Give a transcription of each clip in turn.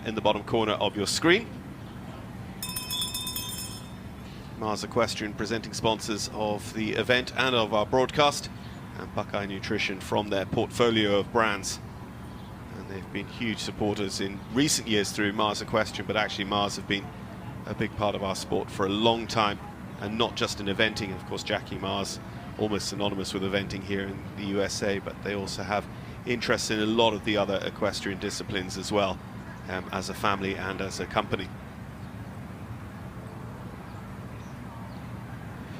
in the bottom corner of your screen. Mars Equestrian, presenting sponsors of the event and of our broadcast, and Buckeye Nutrition from their portfolio of brands. And they've been huge supporters in recent years through Mars Equestrian, but actually Mars have been a big part of our sport for a long time, and not just in eventing. Of course, Jackie Mars, almost synonymous with eventing here in the USA, but they also have interest in a lot of the other equestrian disciplines as well, as a family and as a company.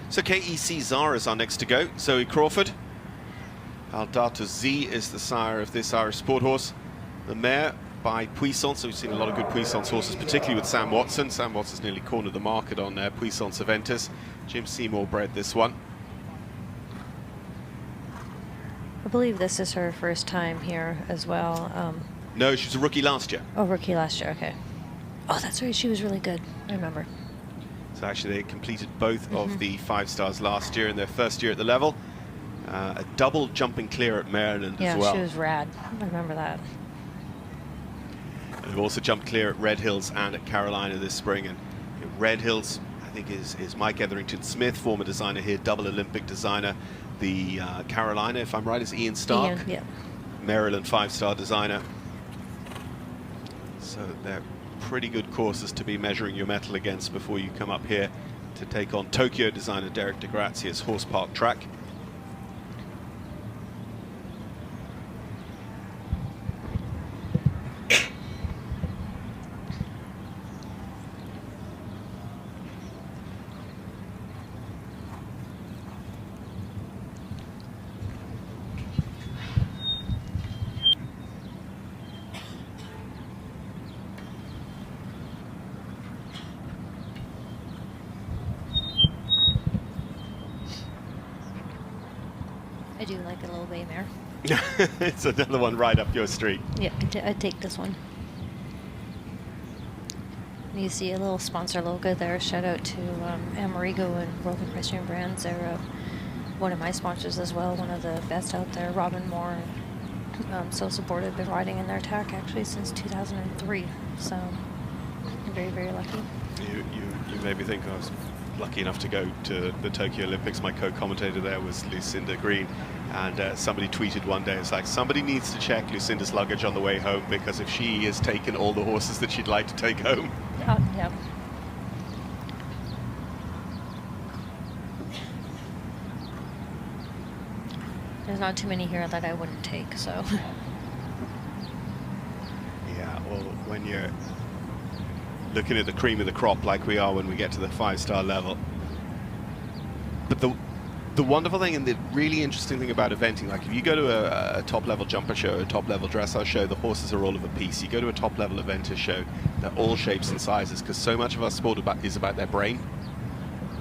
So KEC Zara is our next to go. Zoe Crawford. Aldato Z is the sire of this Irish sport horse. The mare by Puissance. So we've seen a lot of good Puissance horses, particularly with Sam Watson. Sam Watson's nearly cornered the market on Puissance Aventus. Jim Seymour bred this one. I believe this is her first time here as well. No, she was a rookie last year. Oh, rookie last year, okay. Oh, that's right, she was really good, I remember. So actually they completed both of the 5 stars last year in their first year at the level. A double jumping clear at Maryland as well. Yeah, she was rad, I remember that. And they've also jumped clear at Red Hills and at Carolina this spring. And Red Hills, I think, is Mike Etherington Smith, former designer here, double Olympic designer. The Carolina, if I'm right, is Ian Stark. Ian, yeah. Maryland 5-star designer. So they're pretty good courses to be measuring your mettle against before you come up here to take on Tokyo designer Derek DeGrazia's Horse Park track. I do like a little bay mare. It's another one right up your street. Yeah, I'd take this one. You see a little sponsor logo there. Shout out to Amerigo and World Equestrian Brands. They're one of my sponsors as well, one of the best out there. Robin Moore, so supportive, been riding in their tack actually since 2003. So I'm very, very lucky. You made me think I was lucky enough to go to the Tokyo Olympics. My co-commentator there was Lucinda Green, and somebody tweeted one day, it's like, somebody needs to check Lucinda's luggage on the way home, because if she has taken all the horses that she'd like to take home. Yeah. There's not too many here that I wouldn't take, so. Yeah, well, when you're looking at the cream of the crop like we are when we get to the 5-star level. But the wonderful thing and the really interesting thing about eventing, like if you go to a top-level jumper show, a top-level dressage show, the horses are all of a piece. You go to a top-level eventer show, they're all shapes and sizes, because so much of our sport is about their brain.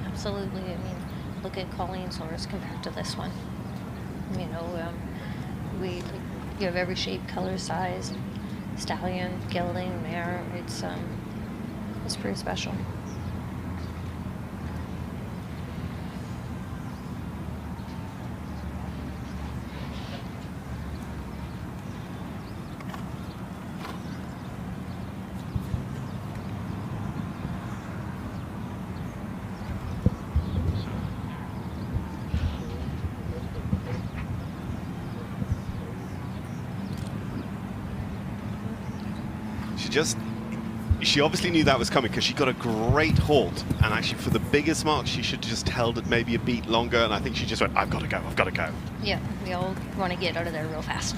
Absolutely. I mean, look at Colleen's horse compared to this one. You know, you have every shape, color, size, stallion, gelding, mare. It's pretty special. She obviously knew that was coming, because she got a great halt, and actually for the biggest mark she should have just held it maybe a beat longer, and I think she just went, I've got to go. Yeah, we all want to get out of there real fast.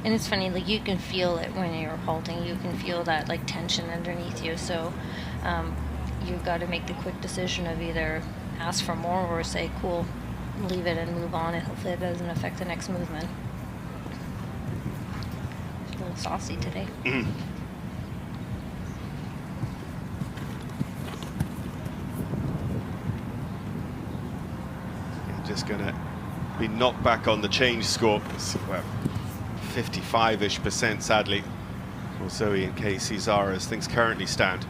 And it's funny, like you can feel it when you're halting, you can feel that like tension underneath you, so you've got to make the quick decision of either ask for more or say, cool, leave it and move on, and hopefully it doesn't affect the next movement. A little saucy today. Just going to be knocked back on the change score. It's about 55-ish% sadly for Zoe and KEC Zara as things currently stand.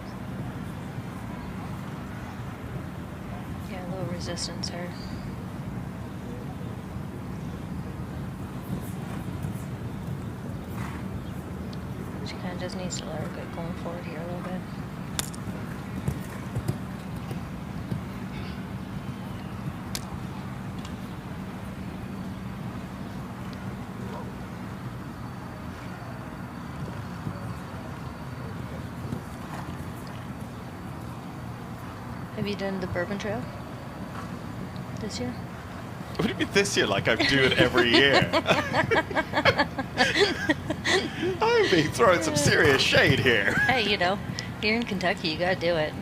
Yeah, low resistance there. She kind of just needs to let her get going forward here a little bit. Have you done the Bourbon Trail this year? What do you mean this year? Like I do it every year. I'm being throwing some serious shade here. Hey, you know, here in Kentucky, you gotta do it.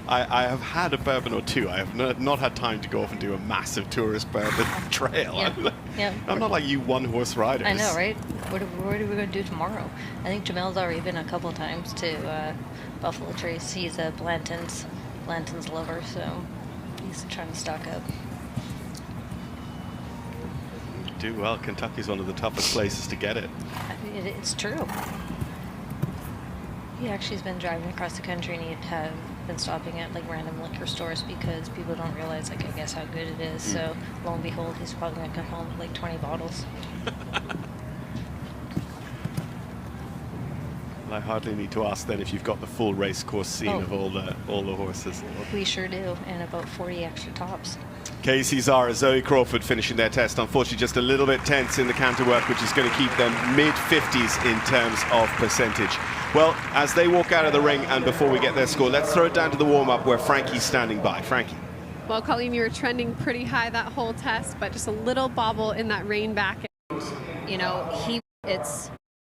I have had a bourbon or two. I have not had time to go off and do a massive tourist bourbon trail. Yeah. I'm not like you one-horse riders. I know, right? What are we going to do tomorrow? I think Jamel's already been a couple times to Buffalo Trace. He's a Blanton's lover, so he's trying to stock up. Do well. Kentucky's one of the toughest places to get it. It's true. He actually has been driving across the country, and he'd have been stopping at like random liquor stores because people don't realize, like, I guess how good it is. So lo and behold, he's probably gonna come home with like 20 bottles. Well, I hardly need to ask then if you've got the full race course scene of all the horses. We sure do, and about 40 extra tops. Casey Zara, Zoe Crawford finishing their test. Unfortunately, just a little bit tense in the canter work, which is going to keep them mid-50s in terms of percentage. Well, as they walk out of the ring and before we get their score, let's throw it down to the warm-up where Frankie's standing by. Frankie. Well, Colleen, you were trending pretty high that whole test, but just a little bobble in that rein back. You know,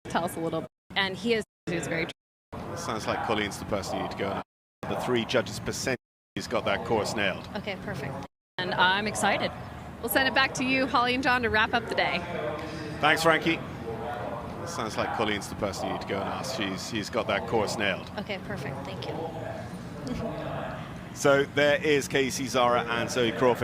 tell us a little bit. And he is very true. Sounds like Colleen's the person you need to go now. The three judges' percentage, he's got that course nailed. Okay, perfect. And I'm excited. We'll send it back to you, Holly and John, to wrap up the day. Thanks, Frankie. Sounds like Colleen's the person you need to go and ask. She's got that course nailed. Okay, perfect. Thank you. So there is Casey Zara and Zoe Crawford.